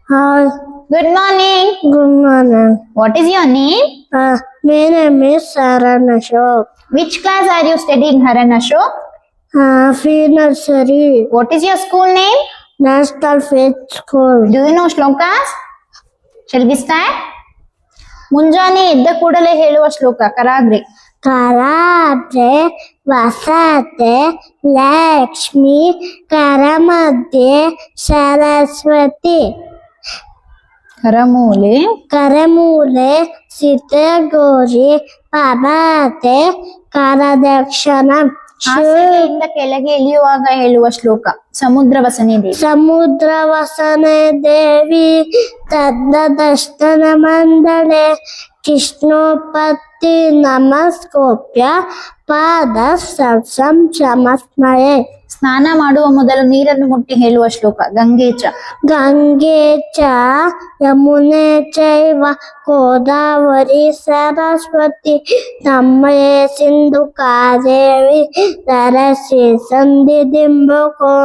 Hi. Good morning. Good morning. What is your name? My name is Saran Ashok. Which class are you studying, Haran Ashok? Free nursery. What is your school name? National Faith School. Do you know shlokas? Shall we start? ಮುಂಜಾನೆ ಎದ್ದ ಕೂಡಲೇ ಹೇಳುವ ಶ್ಲೋಕ ಕರಾಗ್ರಿ. Karate, Vasate, Lakshmi, Karamadhye, Saraswati. ಕರಮೂಲೆ Karamule, Sita Gori, Pabate, Karadakshana. ಹಾಸಿಗೆಯಿಂದ ಕೆಳಗೆ ಇಳಿಯುವಾಗ ಹೇಳುವ ಶ್ಲೋಕ ಸಮುದ್ರ ವಸನೆ ದೇವಿ. ಸಮುದ್ರ ವಸನೆ ದೇವಿ ತದ್ದದಷ್ಟನ ಮಂದಳೆ ಕೃಷ್ಣೋಪತ್ತಿ ನಮಸ್ಕೋಪ್ಯ ಪಾದ ಸರ್ಸಂ ಚಮಸ್ಮಯೇ. ಸ್ನಾನ ಮಾಡುವ ಮೊದಲು ನೀರನ್ನು ಮುಟ್ಟಿ ಹೇಳುವ ಶ್ಲೋಕ ಗಂಗೆ ಚ. ಗಂಗೆ ಚ ಯಮುನೆ ಚೈವ ಗೋದಾವರಿ ಸರಸ್ವತಿ ನಮ್ಮಯೇ ಸಿಂಧು ಕಾದೇವಿ ಸರಸಿ ಸಂಧಿ ದಿಂಬುಕೋ.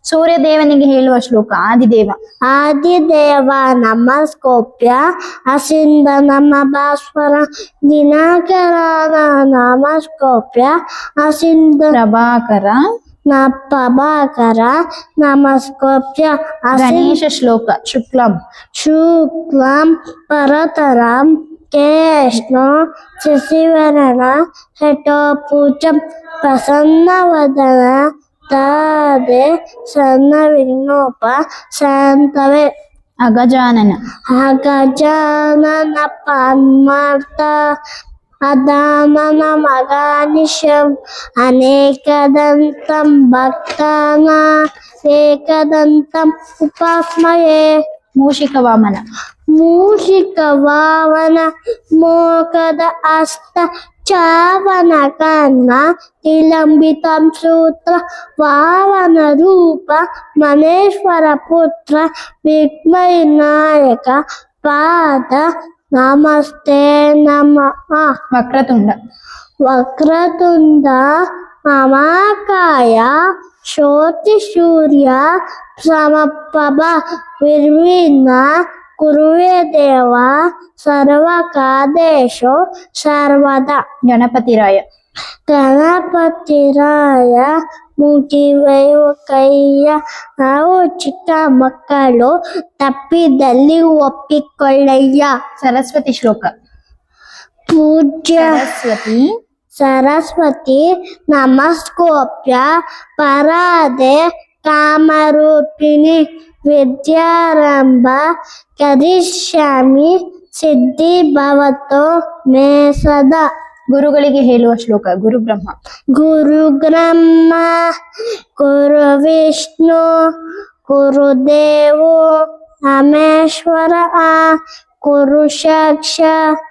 ಸೂರ್ಯ ದೇವನಿಗೆ ಹೇಳುವ ಶ್ಲೋಕ ಆದಿದೇವ. ಆದಿದೇವ ನಮಸ್ಕೋಪ್ಯ ಅಸಿಂದ ನಮ ಭಾಸ್ವರ ದಿನಾಕರ ನಮಸ್ಕೋಪ್ಯ ಅಸಿಂದ ಪ್ರಭಾಕರ ಪ್ರಭಾಕರ ನಮಸ್ಕೋಪ್ಯ ಗಣೇಶ ಶ್ಲೋಕ ಶುಕ್ಲಂ. ಶುಕ್ಲಂ ಪರತರಂ ಕೇಷ್ಣೋ ಶಶಿವರಣ ಶಟೋಪೂಜಂ ಪ್ರಸನ್ನವದನ ತಾದೆ ಸಣ್ಣ ವಿಘ್ನೋಪ ಶಾಂತವೇ. ಅಗಜಾನನ ಗಜಾನನ ಪದ್ಮಾರ್ಥ ಅದಾನನ ಮಗಾನಿಶಂ ಅನೇಕದಂತಂ ಭಕ್ತಾನ ಏಕದಂತಂ ಉಪಾಸ್ಮಯೇ. ಮೂಷಿಕ ವಾಮನ ಮೂಷಿಕ ವಾವನ ಮೋಕದ ಅಸ್ತ ಚಾವನ ಕನ್ನ ವಿಲಂಬಿತಂ ಸೂತ್ರ ವಾವನ ರೂಪ ಮನೇಶ್ವರ ಪುತ್ರ ವಿಘ್ನವಿನಾಯಕ ಪಾದ ನಮಸ್ತೆ ನಮಃ. ವಕ್ರತುಂಡ ವಕ್ರತುಂಡ ಮಹಾಕಾಯ ಶ್ರೋತಿ ಸೂರ್ಯ ಸಮಪ್ರಭ ನಿರ್ವಿಘ್ನ ಕುರುವೆ ದೇವ ಸರ್ವಕಾದೇಶೋ ಸರ್ವದಾ. ಗಣಪತಿರಾಯ ಗಣಪತಿರಾಯ ಮುಗಿವೈವ ಕೈಯ. ನಾವು ಚಿಕ್ಕ ಮಕ್ಕಳು ತಪ್ಪಿದಲ್ಲಿ ಒಪ್ಪಿಕೊಳ್ಳಯ್ಯ. ಸರಸ್ವತಿ ಶ್ಲೋಕ ಪೂಜ್ಯ ಸರಸ್ವತಿ ಸರಸ್ವತಿ ನಮಸ್ಕೋಪ್ಯ ಪರಾದೆ ಕಾಮರೂಪಿಣಿ ವಿದ್ಯಾರಂಭ ಕರಿಷ್ಯಾಮಿ ಸಿದ್ಧಿ ಭವತೋ ಮೇ ಸದಾ. ಗುರುಗಳಿಗೆ ಹೇಳುವ ಶ್ಲೋಕ ಗುರು ಬ್ರಹ್ಮ. ಗುರು ಬ್ರಹ್ಮ ಗುರು ವಿಷ್ಣು ಗುರುದೇವೋ ಮಹೇಶ್ವರ ಗುರು ಸಾಕ್ಷಾತ್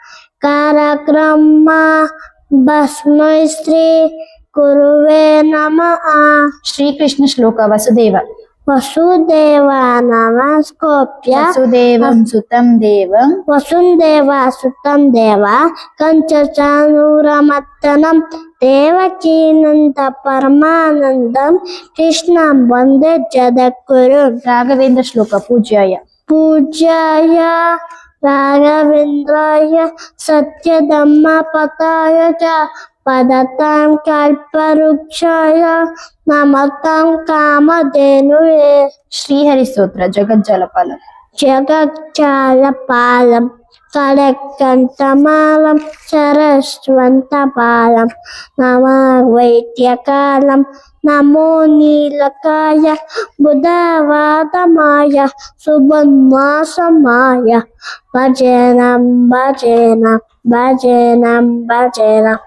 ಭಸ್ಮೈ ಶ್ರೀ ಗುರುವೇ ನಮಃ. ಶ್ರೀಕೃಷ್ಣ ಶ್ಲೋಕ ವಸುದೇವ. ವಸುದೇವ ನಮಸ್ಕೋಪ್ಯ ವಸುದೇವಂ ಸುತಂ ದೇವಂ ವಸುಂದೇವ ಸುತಂ ದೇವ ಕಂಚಚಾನೂರಮತ್ತನಂ ದೇವಕೀನಂದ ಪರಮಾನಂದಂ ಕೃಷ್ಣಂ ವಂದೇ ಜಗದ್ಗುರು. ರಾಘವೇಂದ್ರ ಶ್ಲೋಕ ಪೂಜ್ಯಾಯ ಪೂಜ್ಯಾಯ ರಾಘವೇಂದ್ರಾಯ ಸತ್ಯಧಮ್ಮ ಪತಾಯ ಚ ಪದತಾಂ ಕಲ್ಪವೃಕ್ಷಾಯ ನಮತಾಂ ಕಾಮಧೇನುವೇ. ಶ್ರೀಹರಿ ಸ್ತೋತ್ರ ಜಗಜ್ಜಲಪಾಲ. ಜಗಜ್ಜಾಲಪಾಲಂ ಕಳಕಂಠಮಾಲಂ ಸರಸ್ವಂತಪಾಲಂ ನಮಃ ವೈದ್ಯಕಾಲಂ ನಮೋ ನೀಲಕಾಯ ಬುಧವಾದಮಾಯ ಸುಬನ್ವಾಸಮಾಯ ಭಜನಂ ಭಜನಂ ಭಜನಂ ಭಜನಂ.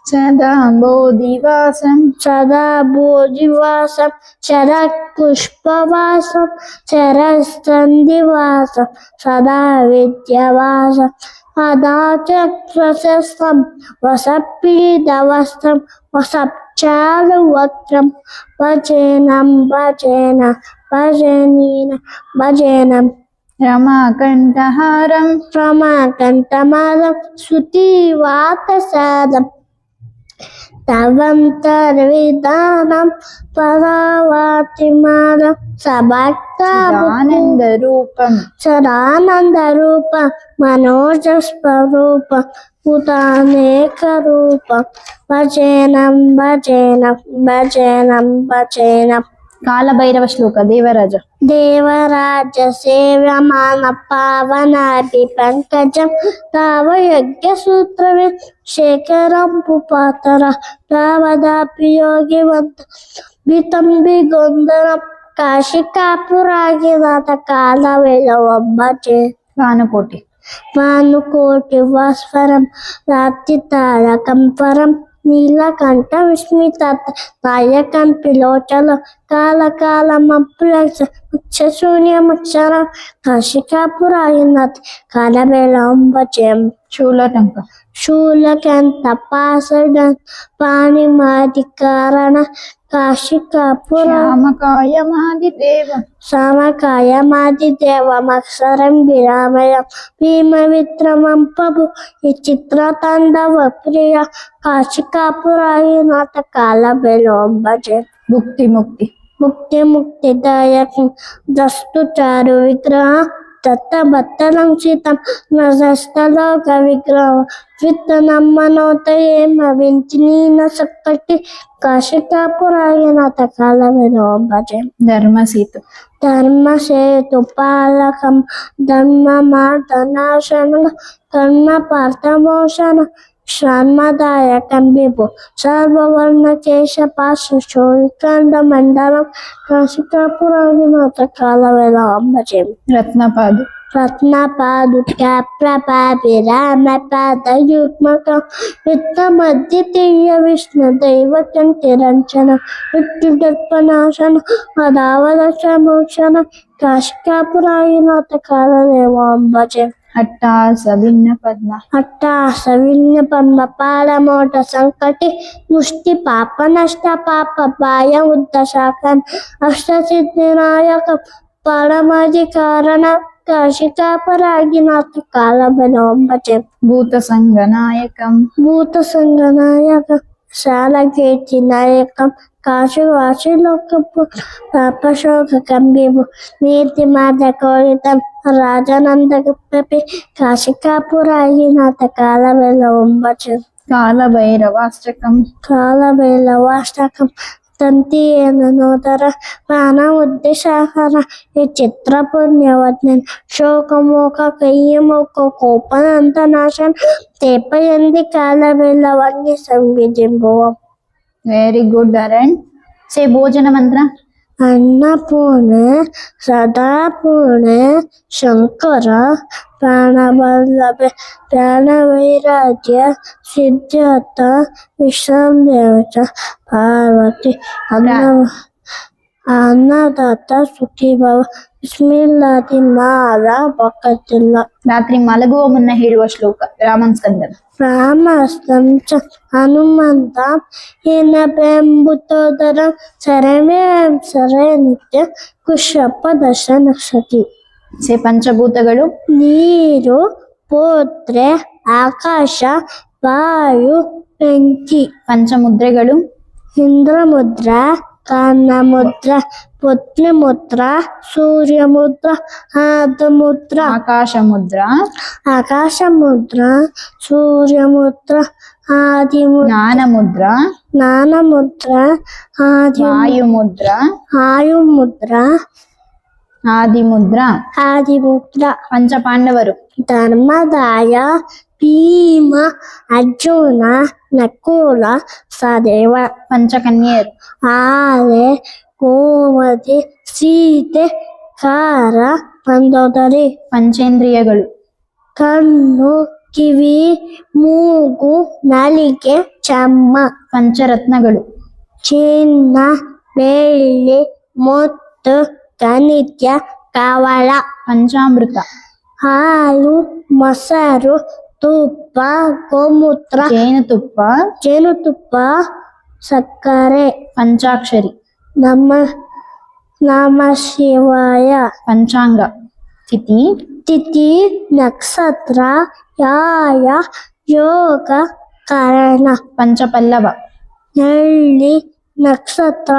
ಸದಾ ಬೋಧಿವಾಸಂ ಸದಾ ಭೋಜಿವಾಸಂ ಶರತ್ಪುಷ್ಪವಾಸಂ ಶರತ್ಸಂಧಿವಾಸಂ ಸದಾ ವಿದ್ಯಾವಾಸಂ ಸದಾ ಚಕ್ರಶಸ್ತ್ರಂ ವಸಪೀಠವಸ್ತ್ರಂ ವಸಚಾರುವಕ್ತ್ರಂ ಭಜನಂ ಭಜನಂ ಭಜನೀನ ಭಜನಂ. ರಮಾಕಂಠಹಾರಂ ರಮಾಕಂಠಮಾಲಂ ಶ್ರುತಿವಾತಸಾದಂ ತವಂತರ್ವಿಧಾನಂ ಪರವಾತಿಮಾನಂ ಆನಂದ ರೂಪಂ ಸದಾನಂದ ರೂಪ ಮನೋಜ ಸ್ವರೂಪ ಭೂತಾನೇಕ ರೂಪ ಭಜೇನಂ ಭಜೇನಂ ಭಜೇನಂ ಭಜೇನಂ. ಕಾಲಭೈರವ ಶ್ಲೋಕ ದೇವರಾಜ. ದೇವರಾಜ ಸೇವ್ಯಮಾನ ಪಾವನಾಭಿ ಪಂಕಜಂ ತಾವ ಯಜ್ಞ ಸೂತ್ರವೇ ಶೇಖರಂ ಭೂಪಾತರ ತಾವದಾಪಿ ಯೋಗಿವಂತ ಬಿತಂಬಿ ಗೊಂದರಂ ಕಾಶಿಕಾಪುರಾಗಿನಾಥ ಕಾಲವೇಳವೊಬ್ಬಚೆ ಭಾನುಕೋಟಿ. ಭಾನುಕೋಟಿ ವಾಸ್ವರಂ ರಾತ್ರಿತಾರಕಂ ಪರಂ ನೀಲಕಂಠ ವಿಸ್ಮಿತಾತ್ ನಾಯಕಂ ಪಿಲೋಚಲ ಕಾಲ ಶೂನ್ಯಮಕ್ಷರ ಕಾಶಿಕಾಪುರಾಗಿನಾಥ ಕಾಲವೇಳವೊಬ್ಬಚೆ ಶೂಲಟಂಕ. ಶೂಲಕಂಠ ಪಾಸಡಂ ಪಾಣಿಮಾಧಿಕಾರಣ ಕಾಶಿಕಾಪುರ ಶ್ಯಾಮಕಾಯಮಾದಿದೇವ ಸಮಕಾಯಮಾದಿದೇವಮಕ್ಷರಂ ವಿರಾಮಯ ಭೀಮವಿಕ್ರಮಂ ಪ್ರಭು ಈ ಚಿತ್ರತಂಡವ ಪ್ರಿಯ ಕಾಶಿಕಾಪುರಾಯಿನಾಥ ಕಾಲವೇಳವೊಬ್ಬಚೆ ಭುಕ್ತಿ ಮುಕ್ತಿ. ಮುಕ್ತಿದಾಯಕ ದಸ್ತು ಚಾರು ವಿಗ್ರಹ ದತ್ತ ಭತ್ತಲಂಸಿತಂ ನಸ್ತಲೋಕ ವಿಗ್ರಹ ವಿತ್ತ ನಮ್ಮನೋತಯೇಮ ವಿಂಚಿನೀನ ಸಕ್ಕಟಿ ಕಾಶಿಕಾಪುರಾಯಿನಾಥ ಕಾಲವೇಳವೊಬ್ಬಚೆ ಧರ್ಮ ಸೇತು. ಧರ್ಮ ಸೇತು ಪಾಲಕಂ ಧರ್ಮ ಮಾರ್ದನಾಶನ ಕರ್ಮ ಪಾರ್ಥಮೋಷಣ ಶ್ರಮದಾಯಕಂ ವಿಭು ಸರ್ವವರ್ಣ ಕೇಶ ಪಾಶ ಶೋವಿಕಾಂಡ ಮಂಡಲಂ ಕಾಶಿಕಾಪುರಾಯಿನಾಥ ಕಾಲವೇಳವೊಬ್ಬಚೆ ರತ್ನಪಾದು. ರತ್ನಪಾದುಕ ಪ್ರಭಾಭಿರಾಮ ಯುಗ್ಮಕ ವಿತ್ತ ಮಧ್ಯತೀಯ ವಿಷ್ಣು ದೈವ ಕಂಠಿರಂಚನ ವಿದ್ಯುದರ್ಪನಾಶನ ಅದಾವದಶ ಮೋಕ್ಷಣ ಕಾಶಿಕಾಪುರಾಯಿನಾಥ ಕಾಲವೇಳವೊಬ್ಬಚೆ ಅಟ್ಟಾಸ ಭಿನ್ನ ಪದ್ಮ. ಅಟ್ಟಾಸ ವಿನ್ನ ಪದ್ಮ ಪಾಲಮೋಟ ಸಂಕಟಿ ಮುಷ್ಟಿ ಪಾಪ ನಷ್ಟ ಪಾಪ ಪಾಯ ಉದ್ದ ಶಾಖನ್ ಅಷ್ಟಸಿದ್ಧಿನಾಯಕ ಪರಮಾಧಿಕಾರಣ ಕಾಶಿಕಾಪುರಾಯಿನಾಥ ಕಾಲವೇಳವೊಬ್ಬಚೆ ಭೂತ ಸಂಘನಾಯಕಂ. ಭೂತ ಸಂಘನಾಯಕ ಶಾಲಕೇತಿ ನಾಯಕಂ ಕಾಶಿವಾಸಿ ಲೋಕಪು ಪಾಪಶೋಕ ಕಂಬಿಭು ನೀತಿ ಮಾರ್ಗ ಕೋರಿತಂ ರಾಜನಂದಕಪಿ ಕಾಶಿಕಾಪುರಾಯಿನಾಥ ಕಾಲವೇಳವೊಬ್ಬಚೆ ಕಾಲಭೈರವಾಷ್ಟಕಂ. ಕಾಲವೇಳವಾಷ್ಟಕಂ ತಂತಿಯೇನೋದರ ಪ್ರಾಣ ಉದ್ದೇಶಾಹಾರ ಈ ಚಿತ್ರ ಪುಣ್ಯವಜ್ಞಾನ ಶೋಕಮೋಕ ಕೈಯಮೋಕ ಕೋಪನಂತ ನಾಶನ ತೇಪಯಂದಿ ಕಾಲವೇಳವನ್ನಿ ಸಂವಿಜಿಂಬುವ. Very good ಅರಣ್. ಸೇ ಭೋಜನ ಮಂತ್ರ. ಅನ್ನಪೂರ್ಣೆ ಸದಾಪೂರ್ಣೆ ಶಂಕರ ಪ್ರಾಣವಲ್ಲಭೆ ಪ್ರಾಣವೈರಾಗ್ಯ ಸಿದ್ಧಾರ್ಥ ವಿಶ್ವದೇವಚ ಪಾರ್ವತಿ ಅನ್ನದಾತ ಸುಖಿ ಭವ ಬಿಸ್ಮಿಲ್ಲಾದಿ ಮಾಲ ಬಕತಿಲ್ಲ. ರಾತ್ರಿ ಮಲಗುವ ಮುನ್ನ ಹೇಳುವ ಶ್ಲೋಕ ರಾಮನ್ ಸ್ಕಂದಂ. ರಾಮಸ್ತಂ ಚ ಹನುಮಂತ ಏನ ಬೆಂಬುತ್ತೋದರ ಸರಮೇ ಸರೇ ನಿತ್ಯ ಕುಶಪ್ಪ ದರ್ಶನ ಸತಿ. ಸೇ ಪಂಚಭೂತಗಳು. ನೀರು ಪೋತ್ರೆ ಆಕಾಶ ವಾಯು ಬೆಂಕಿ. ಪಂಚಮುದ್ರೆಗಳು. ಇಂದ್ರ ಮುದ್ರ ಕರ್ಣ ಮುದ್ರ ಪುತ್ನಿ ಮುದ್ರ ಸೂರ್ಯ ಮುದ್ರ ಆದ ಮುದ್ರ ಆಕಾಶ ಮುದ್ರ. ಆಕಾಶ ಮುದ್ರ ಸೂರ್ಯ ಮುದ್ರ ಆದಿ ಜ್ಞಾನ ಮುದ್ರ. ಜ್ಞಾನ ಮುದ್ರ ಆದಿ ವಾಯು ಮುದ್ರ. ಆಯು ಮುದ್ರ ಆದಿ ಮುದ್ರ. ಆದಿ ಮುದ್ರ. ಪಂಚ ಪಾಂಡವರು. ಧರ್ಮದಾಯ ಭೀಮ ಅರ್ಜುನ ನಕುಲ ಸದೇವ. ಪಂಚಕನ್ಯರು. ಆಲೆ ಗೋಮತಿ ಸೀತೆ ಕಾರ ಮಂದೋದರಿ. ಪಂಚೇಂದ್ರಿಯಗಳು. ಕಣ್ಣು ಕಿವಿ ಮೂಗು ನಾಲಿಗೆ ಚರ್ಮ. ಪಂಚರತ್ನಗಳು. ಚಿನ್ನ ಬೆಳ್ಳಿ ಮುತ್ತು ಖನಿಜ ಕವಳ. ಪಂಚಾಮೃತ. ಹಾಲು ಮೊಸರು ತುಪ್ಪ ಗೋಮೂತ್ರ ಜೇನುತುಪ್ಪ. ಜೇನುತುಪ್ಪ ಸಕ್ಕರೆ. ಪಂಚಾಕ್ಷರಿ. ನಮ ಶಿವಾಯ. ಪಂಚಾಂಗ. ತಿಥಿ. ತಿಥಿ ನಕ್ಷತ್ರ ಯಾಯ ಯೋಗ ಕಾರಣ. ಪಂಚಪಲ್ಲವ. ನೆಳ್ಳಿ ನಕ್ಷತ್ರ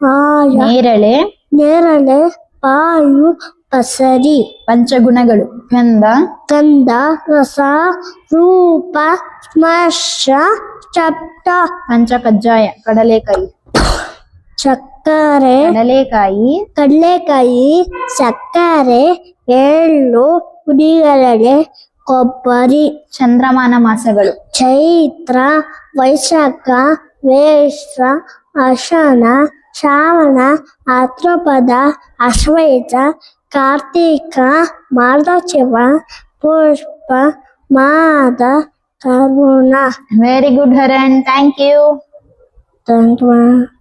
ಆಯ ನೇರಳೆ ನೇರಳೆ ಪಾಯು ಪಸರಿ ಪಂಚಗುಣಗಳು ಗಂಧ ಗಂಧ ರಸ ರೂಪ ಸ್ಪರ್ಶ ಶಬ್ದ ಪಂಚಕಜ್ಜಾಯ ಕಡಲೆಕಾಯಿ ಸಕ್ಕರೆ ಕಡಲೆಕಾಯಿ ಕಡಲೆಕಾಯಿ ಸಕ್ಕರೆ ಎಳ್ಳು ಪುಡಿಗರಳೆ ಕೊಬ್ಬರಿ ಚಂದ್ರಮಾನ ಮಾಸಗಳು ಚೈತ್ರ ವೈಶಾಖ ವೇಷ ಅಶನ ಶ್ರಾವಣ ಭಾದ್ರಪದ ಅಶ್ವಯುಜ ಕಾರ್ತಿಕ ಮಾರ್ಗಶಿರ ಪುಷ್ಪ ಮಾದ ಕರುಣ. Very good Haran, thank you. ಧನ್ಯವಾದ.